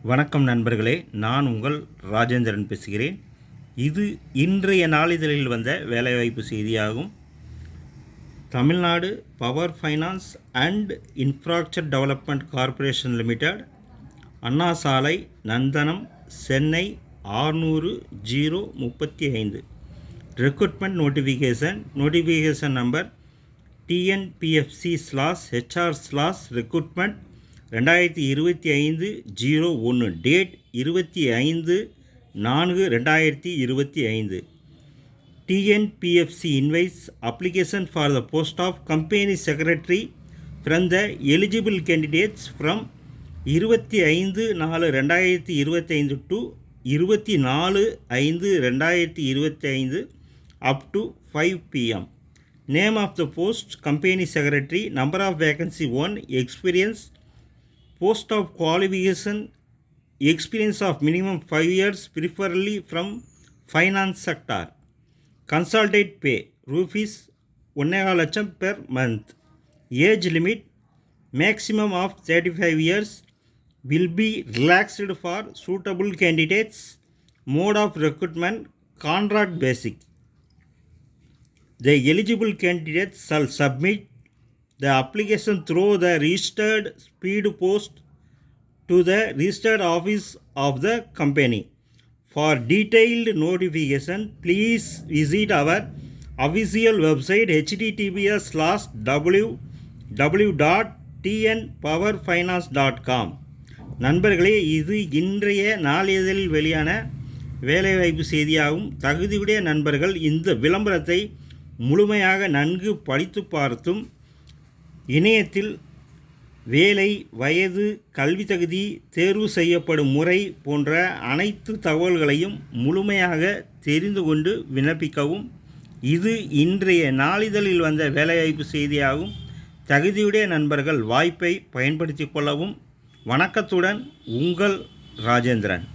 வணக்கம் நண்பர்களே, நான் உங்கள் ராஜேந்திரன் பேசுகிறேன். இது இன்றைய நாளிதழில் வந்த வேலைவாய்ப்பு செய்தியாகும். Tamil Nadu power finance and infrastructure development corporation limited, Anna Salai, Nandanam, Chennai 600-035. Recruitment notification number recruitment 2025-01. Date 25/4/2025. TNPFC invites application for the post of company secretary from the eligible candidates from 25/4/2025 to 24/5/2025 up to 5 p.m. Name of the post: company secretary. Number of vacancy 1. Experience. Post of qualification: experience of minimum 5 years, preferably from finance sector. Consultant pay rupees 1.5 lakh per month. Age limit: maximum of 35 years, will be relaxed for suitable candidates. Mode of recruitment: contract basic. The eligible candidates shall submit the application through the registered speed post to the registered office of the company. For detailed notification, please visit our official website https://www.tnpowerfinance.com. நண்பர்களே, இது இன்றைய நாளிதழில் வெளியான வேலைவாய்ப்பு செய்தியாகும். தகுதியுடைய நண்பர்கள் இந்த விளம்பரத்தை முழுமையாக நன்கு படித்து பார்த்தும் இணையத்தில் வேலை, வயது, கல்வி தகுதி, தேர்வு செய்யப்படும் முறை போன்ற அனைத்து தகவல்களையும் முழுமையாக தெரிந்து கொண்டு விண்ணப்பிக்கவும். இது இன்றைய நாளிதழில் வந்த வேலைவாய்ப்பு செய்தியாகும். தகுதியுடைய நண்பர்கள் வாய்ப்பை பயன்படுத்தி கொள்ளவும். வணக்கத்துடன் உங்கள் ராஜேந்திரன்.